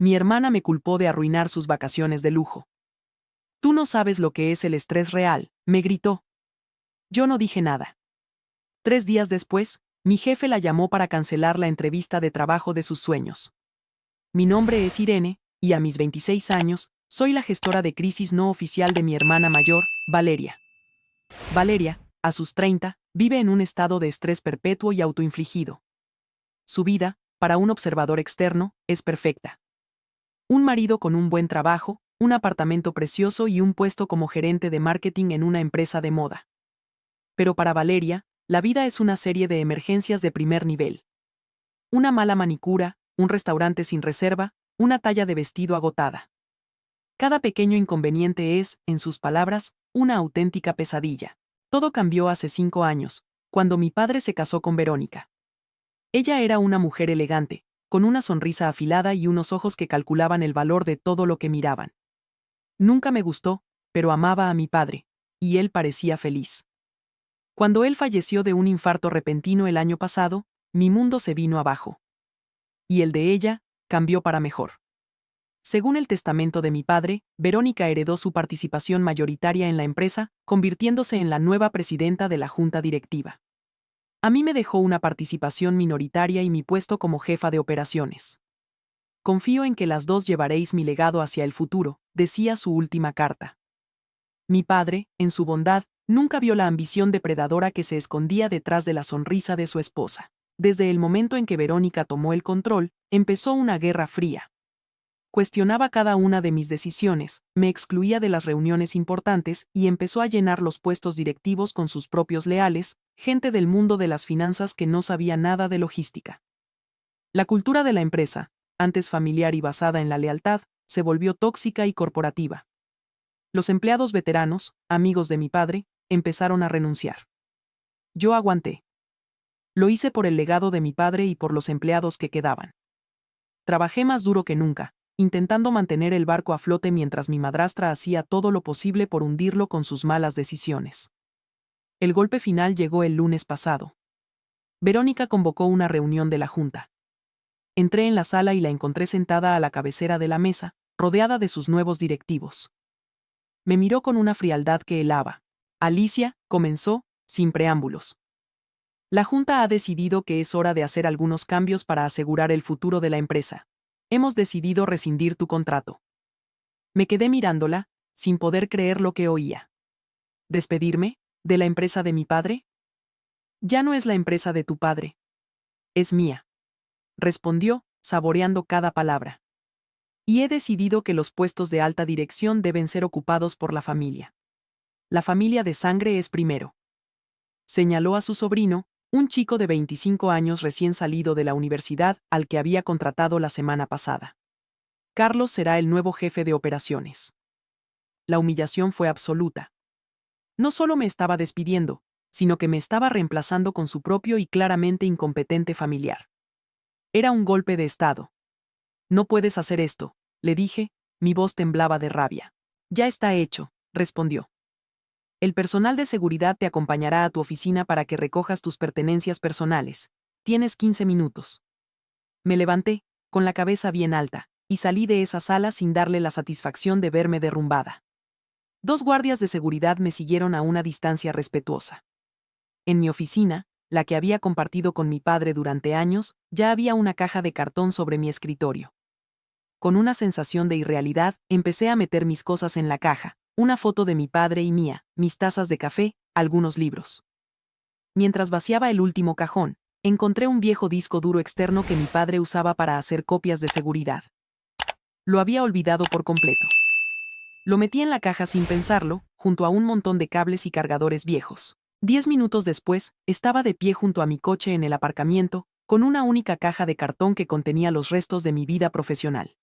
Mi hermana me culpó de arruinar sus vacaciones de lujo. Tú no sabes lo que es el estrés real, me gritó. Yo no dije nada. 3 días después, mi jefe la llamó para cancelar la entrevista de trabajo de sus sueños. Mi nombre es Irene, y a mis 26 años, soy la gestora de crisis no oficial de mi hermana mayor, Valeria. Valeria, a sus 30, vive en un estado de estrés perpetuo y autoinfligido. Su vida, para un observador externo, es perfecta. Un marido con un buen trabajo, un apartamento precioso y un puesto como gerente de marketing en una empresa de moda. Pero para Valeria, la vida es una serie de emergencias de primer nivel. Una mala manicura, un restaurante sin reserva, una talla de vestido agotada. Cada pequeño inconveniente es, en sus palabras, una auténtica pesadilla. Todo cambió hace 5 años, cuando mi padre se casó con Verónica. Ella era una mujer elegante, con una sonrisa afilada y unos ojos que calculaban el valor de todo lo que miraban. Nunca me gustó, pero amaba a mi padre, y él parecía feliz. Cuando él falleció de un infarto repentino el año pasado, mi mundo se vino abajo. Y el de ella, cambió para mejor. Según el testamento de mi padre, Verónica heredó su participación mayoritaria en la empresa, convirtiéndose en la nueva presidenta de la junta directiva. A mí me dejó una participación minoritaria y mi puesto como jefa de operaciones. Confío en que las dos llevaréis mi legado hacia el futuro, decía su última carta. Mi padre, en su bondad, nunca vio la ambición depredadora que se escondía detrás de la sonrisa de su esposa. Desde el momento en que Verónica tomó el control, empezó una guerra fría. Cuestionaba cada una de mis decisiones, me excluía de las reuniones importantes y empezó a llenar los puestos directivos con sus propios leales, gente del mundo de las finanzas que no sabía nada de logística. La cultura de la empresa, antes familiar y basada en la lealtad, se volvió tóxica y corporativa. Los empleados veteranos, amigos de mi padre, empezaron a renunciar. Yo aguanté. Lo hice por el legado de mi padre y por los empleados que quedaban. Trabajé más duro que nunca, intentando mantener el barco a flote mientras mi madrastra hacía todo lo posible por hundirlo con sus malas decisiones. El golpe final llegó el lunes pasado. Verónica convocó una reunión de la junta. Entré en la sala y la encontré sentada a la cabecera de la mesa, rodeada de sus nuevos directivos. Me miró con una frialdad que helaba. Alicia, comenzó, sin preámbulos. La junta ha decidido que es hora de hacer algunos cambios para asegurar el futuro de la empresa. Hemos decidido rescindir tu contrato. Me quedé mirándola, sin poder creer lo que oía. ¿Despedirme? ¿De la empresa de mi padre? Ya no es la empresa de tu padre. Es mía. Respondió, saboreando cada palabra. Y he decidido que los puestos de alta dirección deben ser ocupados por la familia. La familia de sangre es primero. Señaló a su sobrino, un chico de 25 años recién salido de la universidad al que había contratado la semana pasada. Carlos será el nuevo jefe de operaciones. La humillación fue absoluta. No solo me estaba despidiendo, sino que me estaba reemplazando con su propio y claramente incompetente familiar. Era un golpe de estado. No puedes hacer esto, le dije, mi voz temblaba de rabia. Ya está hecho, respondió. El personal de seguridad te acompañará a tu oficina para que recojas tus pertenencias personales. Tienes 15 minutos. Me levanté, con la cabeza bien alta, y salí de esa sala sin darle la satisfacción de verme derrumbada. 2 guardias de seguridad me siguieron a una distancia respetuosa. En mi oficina, la que había compartido con mi padre durante años, ya había una caja de cartón sobre mi escritorio. Con una sensación de irrealidad, empecé a meter mis cosas en la caja, una foto de mi padre y mía, mis tazas de café, algunos libros. Mientras vaciaba el último cajón, encontré un viejo disco duro externo que mi padre usaba para hacer copias de seguridad. Lo había olvidado por completo. Lo metí en la caja sin pensarlo, junto a un montón de cables y cargadores viejos. 10 minutos después, estaba de pie junto a mi coche en el aparcamiento, con una única caja de cartón que contenía los restos de mi vida profesional.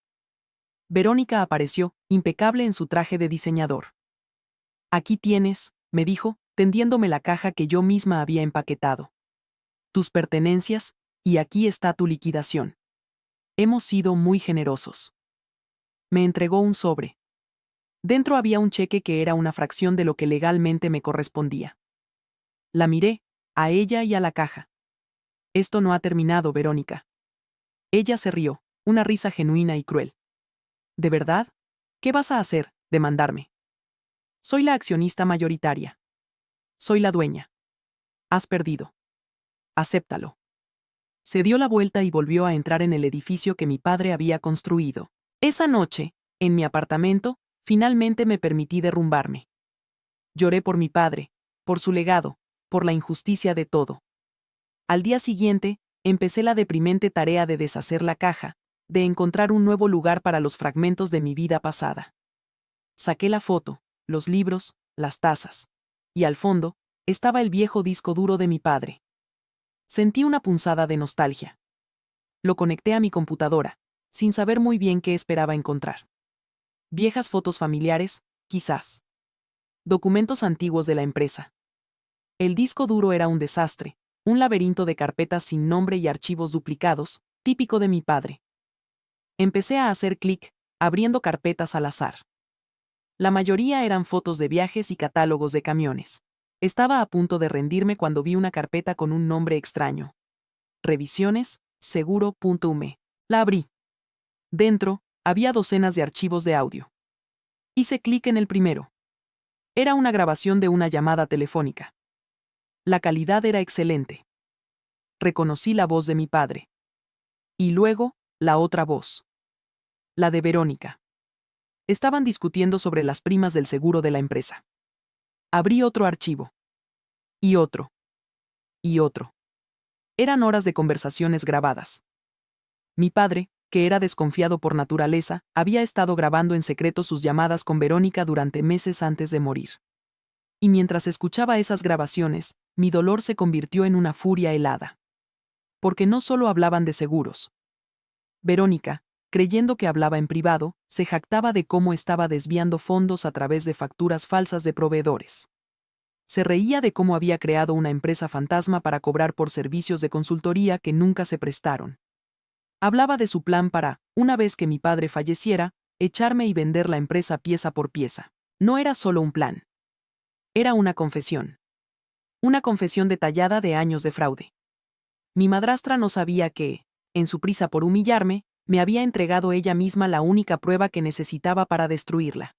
Verónica apareció, impecable en su traje de diseñador. Aquí tienes, me dijo, tendiéndome la caja que yo misma había empaquetado. Tus pertenencias, y aquí está tu liquidación. Hemos sido muy generosos. Me entregó un sobre. Dentro había un cheque que era una fracción de lo que legalmente me correspondía. La miré, a ella y a la caja. Esto no ha terminado, Verónica. Ella se rió, una risa genuina y cruel. ¿De verdad? ¿Qué vas a hacer? Demandarme. Soy la accionista mayoritaria. Soy la dueña. Has perdido. Acéptalo. Se dio la vuelta y volvió a entrar en el edificio que mi padre había construido. Esa noche, en mi apartamento, finalmente me permití derrumbarme. Lloré por mi padre, por su legado, por la injusticia de todo. Al día siguiente, empecé la deprimente tarea de deshacer la caja, de encontrar un nuevo lugar para los fragmentos de mi vida pasada. Saqué la foto, los libros, las tazas. Y al fondo, estaba el viejo disco duro de mi padre. Sentí una punzada de nostalgia. Lo conecté a mi computadora, sin saber muy bien qué esperaba encontrar. Viejas fotos familiares, quizás. Documentos antiguos de la empresa. El disco duro era un desastre, un laberinto de carpetas sin nombre y archivos duplicados, típico de mi padre. Empecé a hacer clic, abriendo carpetas al azar. La mayoría eran fotos de viajes y catálogos de camiones. Estaba a punto de rendirme cuando vi una carpeta con un nombre extraño. Revisiones, seguro.ume. La abrí. Dentro, había docenas de archivos de audio. Hice clic en el primero. Era una grabación de una llamada telefónica. La calidad era excelente. Reconocí la voz de mi padre. Y luego, la otra voz. La de Verónica. Estaban discutiendo sobre las primas del seguro de la empresa. Abrí otro archivo. Y otro. Y otro. Eran horas de conversaciones grabadas. Mi padre, que era desconfiado por naturaleza, había estado grabando en secreto sus llamadas con Verónica durante meses antes de morir. Y mientras escuchaba esas grabaciones, mi dolor se convirtió en una furia helada. Porque no solo hablaban de seguros. Verónica, creyendo que hablaba en privado, se jactaba de cómo estaba desviando fondos a través de facturas falsas de proveedores. Se reía de cómo había creado una empresa fantasma para cobrar por servicios de consultoría que nunca se prestaron. Hablaba de su plan para, una vez que mi padre falleciera, echarme y vender la empresa pieza por pieza. No era solo un plan. Era una confesión. Una confesión detallada de años de fraude. Mi madrastra no sabía que, en su prisa por humillarme, me había entregado ella misma la única prueba que necesitaba para destruirla.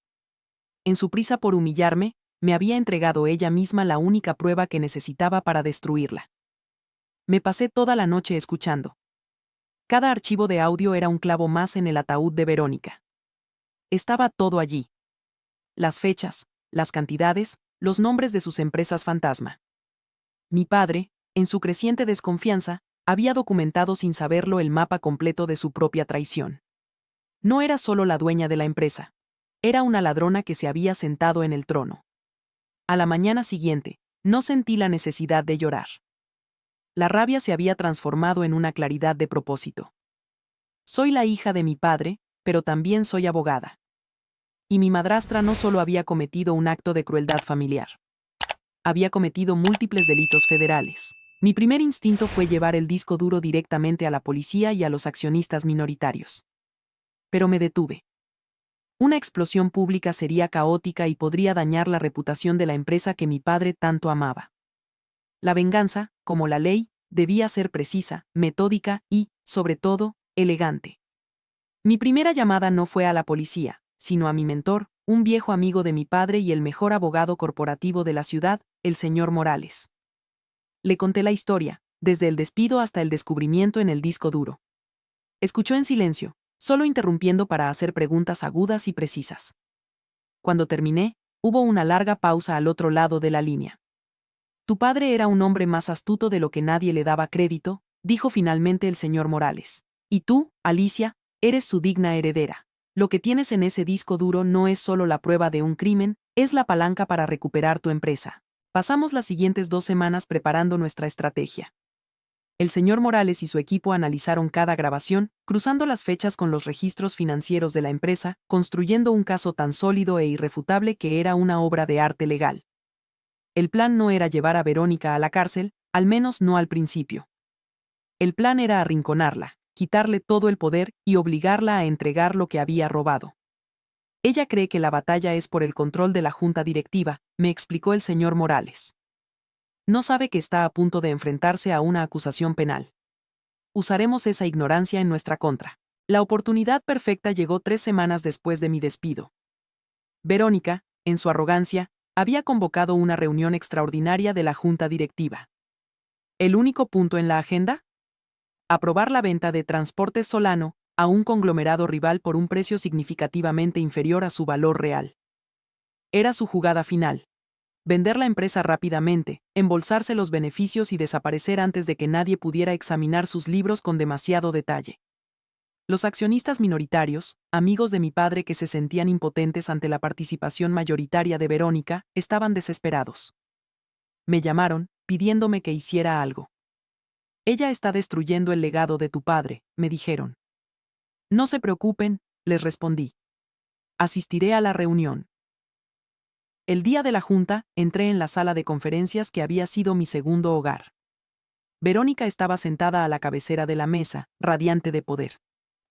En su prisa por humillarme, me había entregado ella misma la única prueba que necesitaba para destruirla. Me pasé toda la noche escuchando. Cada archivo de audio era un clavo más en el ataúd de Verónica. Estaba todo allí. Las fechas, las cantidades, los nombres de sus empresas fantasma. Mi padre, en su creciente desconfianza, había documentado sin saberlo el mapa completo de su propia traición. No era solo la dueña de la empresa. Era una ladrona que se había sentado en el trono. A la mañana siguiente, no sentí la necesidad de llorar. La rabia se había transformado en una claridad de propósito. Soy la hija de mi padre, pero también soy abogada. Y mi madrastra no solo había cometido un acto de crueldad familiar. Había cometido múltiples delitos federales. Mi primer instinto fue llevar el disco duro directamente a la policía y a los accionistas minoritarios. Pero me detuve. Una explosión pública sería caótica y podría dañar la reputación de la empresa que mi padre tanto amaba. La venganza, como la ley, debía ser precisa, metódica y, sobre todo, elegante. Mi primera llamada no fue a la policía, sino a mi mentor, un viejo amigo de mi padre y el mejor abogado corporativo de la ciudad, el señor Morales. Le conté la historia, desde el despido hasta el descubrimiento en el disco duro. Escuchó en silencio, solo interrumpiendo para hacer preguntas agudas y precisas. Cuando terminé, hubo una larga pausa al otro lado de la línea. Tu padre era un hombre más astuto de lo que nadie le daba crédito, dijo finalmente el señor Morales. Y tú, Alicia, eres su digna heredera. Lo que tienes en ese disco duro no es solo la prueba de un crimen, es la palanca para recuperar tu empresa. Pasamos las siguientes 2 semanas preparando nuestra estrategia. El señor Morales y su equipo analizaron cada grabación, cruzando las fechas con los registros financieros de la empresa, construyendo un caso tan sólido e irrefutable que era una obra de arte legal. El plan no era llevar a Verónica a la cárcel, al menos no al principio. El plan era arrinconarla, quitarle todo el poder y obligarla a entregar lo que había robado. Ella cree que la batalla es por el control de la junta directiva, me explicó el señor Morales. No sabe que está a punto de enfrentarse a una acusación penal. Usaremos esa ignorancia en nuestra contra. La oportunidad perfecta llegó 3 semanas después de mi despido. Verónica, en su arrogancia, había convocado una reunión extraordinaria de la junta directiva. ¿El único punto en la agenda? Aprobar la venta de Transportes Solano a un conglomerado rival por un precio significativamente inferior a su valor real. Era su jugada final. Vender la empresa rápidamente, embolsarse los beneficios y desaparecer antes de que nadie pudiera examinar sus libros con demasiado detalle. Los accionistas minoritarios, amigos de mi padre que se sentían impotentes ante la participación mayoritaria de Verónica, estaban desesperados. Me llamaron, pidiéndome que hiciera algo. Ella está destruyendo el legado de tu padre, me dijeron. No se preocupen, les respondí. Asistiré a la reunión. El día de la junta, entré en la sala de conferencias que había sido mi segundo hogar. Verónica estaba sentada a la cabecera de la mesa, radiante de poder.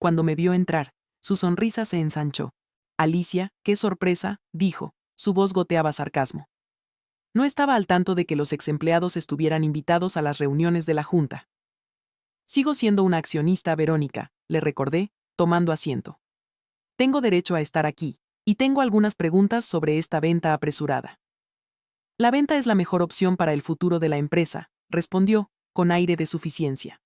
Cuando me vio entrar, su sonrisa se ensanchó. Alicia, qué sorpresa, dijo, su voz goteaba sarcasmo. No estaba al tanto de que los exempleados estuvieran invitados a las reuniones de la junta. Sigo siendo una accionista, Verónica, le recordé, tomando asiento. Tengo derecho a estar aquí, y tengo algunas preguntas sobre esta venta apresurada. La venta es la mejor opción para el futuro de la empresa, respondió, con aire de suficiencia.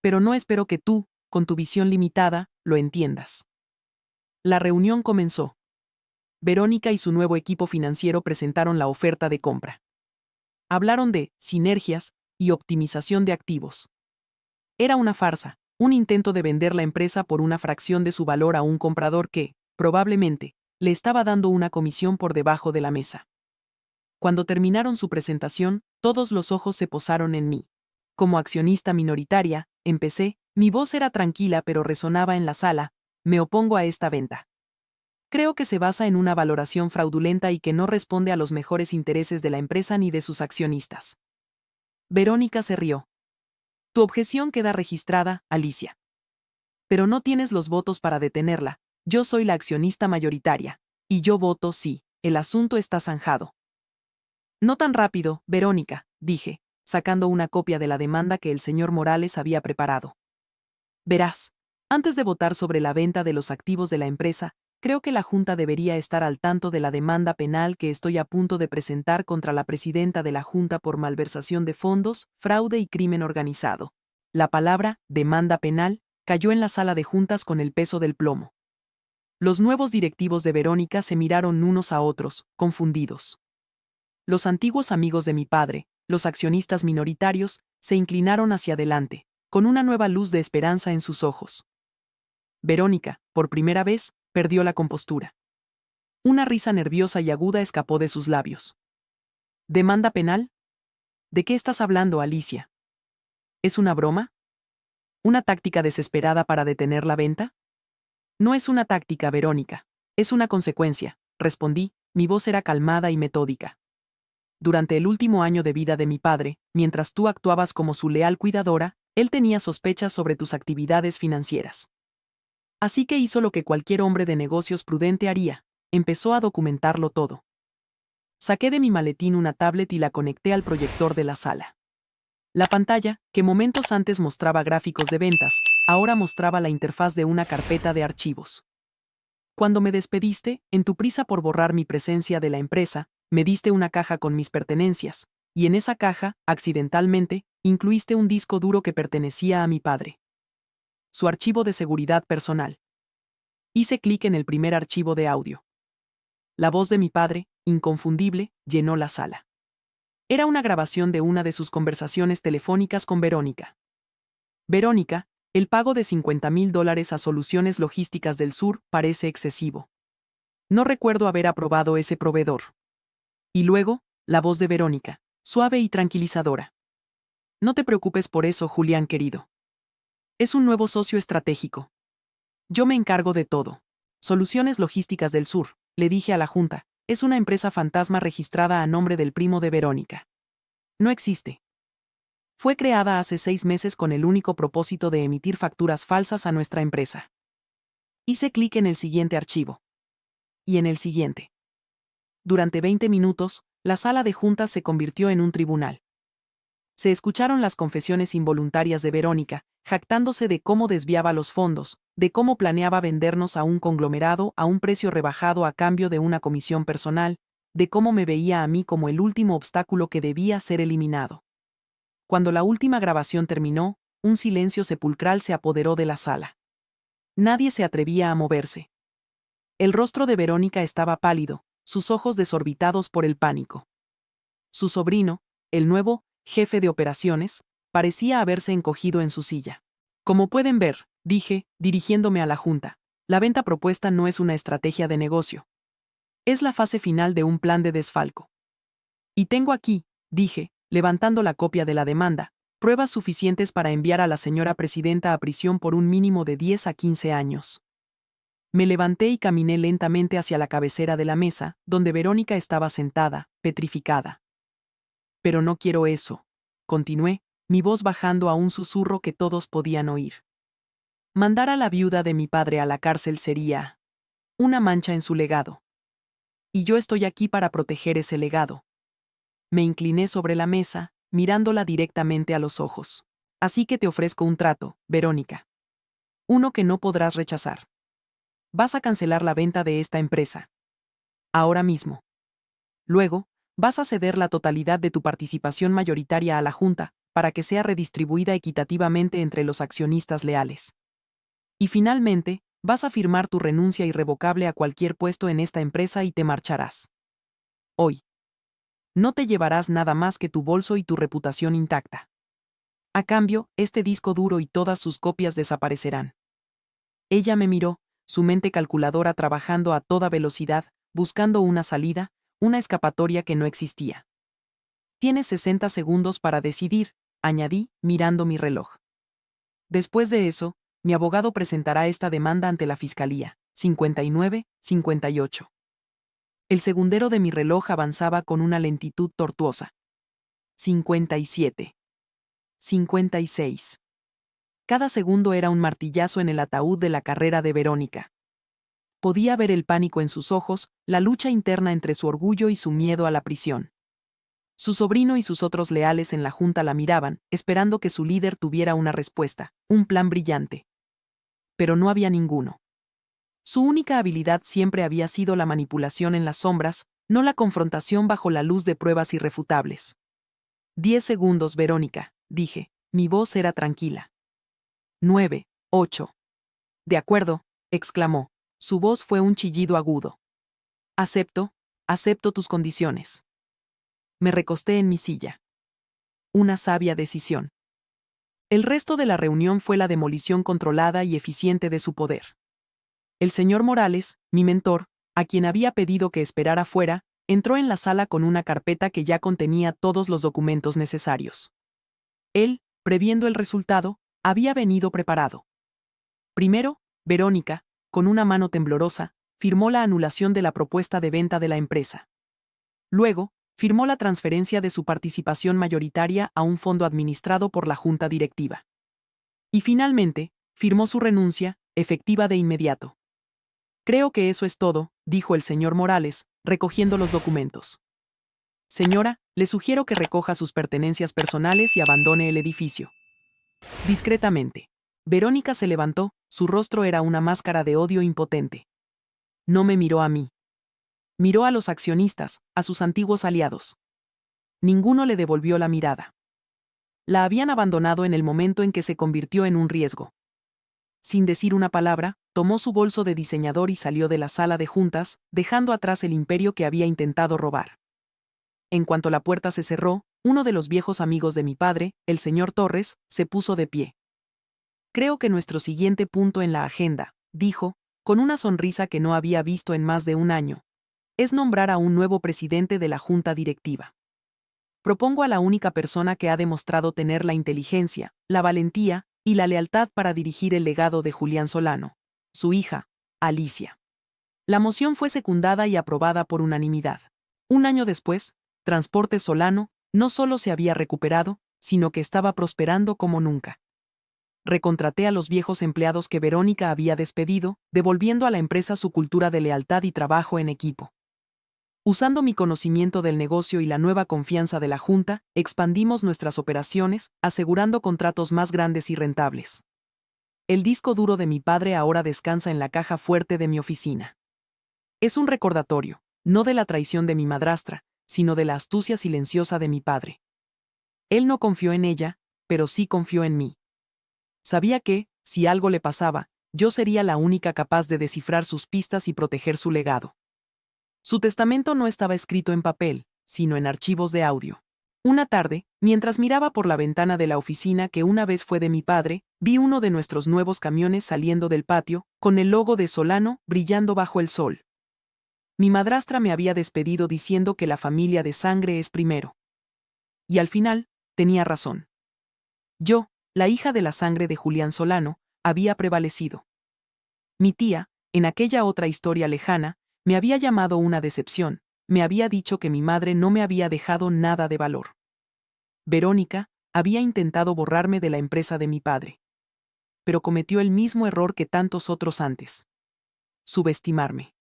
Pero no espero que tú, con tu visión limitada, lo entiendas. La reunión comenzó. Verónica y su nuevo equipo financiero presentaron la oferta de compra. Hablaron de sinergias y optimización de activos. Era una farsa, un intento de vender la empresa por una fracción de su valor a un comprador que, probablemente, le estaba dando una comisión por debajo de la mesa. Cuando terminaron su presentación, todos los ojos se posaron en mí. Como accionista minoritaria, empecé, mi voz era tranquila pero resonaba en la sala, me opongo a esta venta. Creo que se basa en una valoración fraudulenta y que no responde a los mejores intereses de la empresa ni de sus accionistas. Verónica se rió. Tu objeción queda registrada, Alicia. Pero no tienes los votos para detenerla, yo soy la accionista mayoritaria, y yo voto sí, el asunto está zanjado. No tan rápido, Verónica, dije, sacando una copia de la demanda que el señor Morales había preparado. Verás, antes de votar sobre la venta de los activos de la empresa, creo que la Junta debería estar al tanto de la demanda penal que estoy a punto de presentar contra la presidenta de la Junta por malversación de fondos, fraude y crimen organizado. La palabra, demanda penal, cayó en la sala de juntas con el peso del plomo. Los nuevos directivos de Verónica se miraron unos a otros, confundidos. Los antiguos amigos de mi padre, los accionistas minoritarios, se inclinaron hacia adelante, con una nueva luz de esperanza en sus ojos. Verónica, por primera vez, perdió la compostura. Una risa nerviosa y aguda escapó de sus labios. ¿Demanda penal? ¿De qué estás hablando, Alicia? ¿Es una broma? ¿Una táctica desesperada para detener la venta? No es una táctica, Verónica. Es una consecuencia, respondí, mi voz era calmada y metódica. Durante el último año de vida de mi padre, mientras tú actuabas como su leal cuidadora, él tenía sospechas sobre tus actividades financieras. Así que hizo lo que cualquier hombre de negocios prudente haría, empezó a documentarlo todo. Saqué de mi maletín una tablet y la conecté al proyector de la sala. La pantalla, que momentos antes mostraba gráficos de ventas, ahora mostraba la interfaz de una carpeta de archivos. Cuando me despediste, en tu prisa por borrar mi presencia de la empresa, me diste una caja con mis pertenencias, y en esa caja, accidentalmente, incluiste un disco duro que pertenecía a mi padre. Su archivo de seguridad personal. Hice clic en el primer archivo de audio. La voz de mi padre, inconfundible, llenó la sala. Era una grabación de una de sus conversaciones telefónicas con Verónica. Verónica, el pago de $50,000 a Soluciones Logísticas del Sur parece excesivo. No recuerdo haber aprobado ese proveedor. Y luego, la voz de Verónica, suave y tranquilizadora. No te preocupes por eso, Julián querido. Es un nuevo socio estratégico. Yo me encargo de todo. Soluciones Logísticas del Sur, le dije a la Junta, es una empresa fantasma registrada a nombre del primo de Verónica. No existe. Fue creada hace 6 meses con el único propósito de emitir facturas falsas a nuestra empresa. Hice clic en el siguiente archivo. Y en el siguiente. Durante 20 minutos, la sala de juntas se convirtió en un tribunal. Se escucharon las confesiones involuntarias de Verónica, jactándose de cómo desviaba los fondos, de cómo planeaba vendernos a un conglomerado a un precio rebajado a cambio de una comisión personal, de cómo me veía a mí como el último obstáculo que debía ser eliminado. Cuando la última grabación terminó, un silencio sepulcral se apoderó de la sala. Nadie se atrevía a moverse. El rostro de Verónica estaba pálido, sus ojos desorbitados por el pánico. Su sobrino, el nuevo jefe de operaciones, parecía haberse encogido en su silla. Como pueden ver, dije, dirigiéndome a la junta, la venta propuesta no es una estrategia de negocio. Es la fase final de un plan de desfalco. Y tengo aquí, dije, levantando la copia de la demanda, pruebas suficientes para enviar a la señora presidenta a prisión por un mínimo de 10 a 15 años. Me levanté y caminé lentamente hacia la cabecera de la mesa, donde Verónica estaba sentada, petrificada. Pero no quiero eso, continué, mi voz bajando a un susurro que todos podían oír. Mandar a la viuda de mi padre a la cárcel sería una mancha en su legado. Y yo estoy aquí para proteger ese legado. Me incliné sobre la mesa, mirándola directamente a los ojos. Así que te ofrezco un trato, Verónica. Uno que no podrás rechazar. Vas a cancelar la venta de esta empresa. Ahora mismo. Luego, vas a ceder la totalidad de tu participación mayoritaria a la Junta, para que sea redistribuida equitativamente entre los accionistas leales. Y finalmente, vas a firmar tu renuncia irrevocable a cualquier puesto en esta empresa y te marcharás. Hoy. No te llevarás nada más que tu bolso y tu reputación intacta. A cambio, este disco duro y todas sus copias desaparecerán. Ella me miró, su mente calculadora trabajando a toda velocidad, buscando una salida, una escapatoria que no existía. Tienes 60 segundos para decidir, añadí, mirando mi reloj. Después de eso, mi abogado presentará esta demanda ante la Fiscalía. 59, 58. El segundero de mi reloj avanzaba con una lentitud tortuosa. 57. 56. Cada segundo era un martillazo en el ataúd de la carrera de Verónica. Podía ver el pánico en sus ojos, la lucha interna entre su orgullo y su miedo a la prisión. Su sobrino y sus otros leales en la junta la miraban, esperando que su líder tuviera una respuesta, un plan brillante. Pero no había ninguno. Su única habilidad siempre había sido la manipulación en las sombras, no la confrontación bajo la luz de pruebas irrefutables. 10 segundos, Verónica, dije, mi voz era tranquila. 9, 8. De acuerdo, exclamó. Su voz fue un chillido agudo. Acepto tus condiciones. Me recosté en mi silla. Una sabia decisión. El resto de la reunión fue la demolición controlada y eficiente de su poder. El señor Morales, mi mentor, a quien había pedido que esperara fuera, entró en la sala con una carpeta que ya contenía todos los documentos necesarios. Él, previendo el resultado, había venido preparado. Primero, Verónica, con una mano temblorosa, firmó la anulación de la propuesta de venta de la empresa. Luego, firmó la transferencia de su participación mayoritaria a un fondo administrado por la Junta Directiva. Y finalmente, firmó su renuncia, efectiva de inmediato. Creo que eso es todo, dijo el señor Morales, recogiendo los documentos. Señora, le sugiero que recoja sus pertenencias personales y abandone el edificio. Discretamente. Verónica se levantó, su rostro era una máscara de odio impotente. No me miró a mí. Miró a los accionistas, a sus antiguos aliados. Ninguno le devolvió la mirada. La habían abandonado en el momento en que se convirtió en un riesgo. Sin decir una palabra, tomó su bolso de diseñador y salió de la sala de juntas, dejando atrás el imperio que había intentado robar. En cuanto la puerta se cerró, uno de los viejos amigos de mi padre, el señor Torres, se puso de pie. Creo que nuestro siguiente punto en la agenda, dijo, con una sonrisa que no había visto en más de un año, es nombrar a un nuevo presidente de la Junta Directiva. Propongo a la única persona que ha demostrado tener la inteligencia, la valentía y la lealtad para dirigir el legado de Julián Solano, su hija, Alicia. La moción fue secundada y aprobada por unanimidad. Un año después, Transportes Solano no solo se había recuperado, sino que estaba prosperando como nunca. Recontraté a los viejos empleados que Verónica había despedido, devolviendo a la empresa su cultura de lealtad y trabajo en equipo. Usando mi conocimiento del negocio y la nueva confianza de la Junta, expandimos nuestras operaciones, asegurando contratos más grandes y rentables. El disco duro de mi padre ahora descansa en la caja fuerte de mi oficina. Es un recordatorio, no de la traición de mi madrastra, sino de la astucia silenciosa de mi padre. Él no confió en ella, pero sí confió en mí. Sabía que, si algo le pasaba, yo sería la única capaz de descifrar sus pistas y proteger su legado. Su testamento no estaba escrito en papel, sino en archivos de audio. Una tarde, mientras miraba por la ventana de la oficina que una vez fue de mi padre, vi uno de nuestros nuevos camiones saliendo del patio, con el logo de Solano brillando bajo el sol. Mi madrastra me había despedido diciendo que la familia de sangre es primero. Y al final, tenía razón. Yo, la hija de la sangre de Julián Solano, había prevalecido. Mi tía, en aquella otra historia lejana, me había llamado una decepción, me había dicho que mi madre no me había dejado nada de valor. Verónica había intentado borrarme de la empresa de mi padre. Pero cometió el mismo error que tantos otros antes. Subestimarme.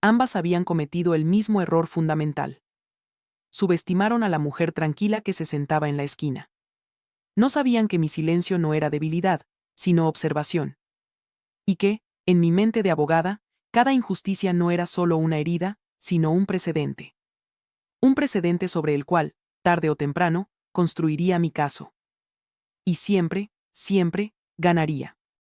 Ambas habían cometido el mismo error fundamental. Subestimaron a la mujer tranquila que se sentaba en la esquina. No sabían que mi silencio no era debilidad, sino observación. Y que, en mi mente de abogada, cada injusticia no era solo una herida, sino un precedente. Un precedente sobre el cual, tarde o temprano, construiría mi caso. Y siempre, siempre, ganaría.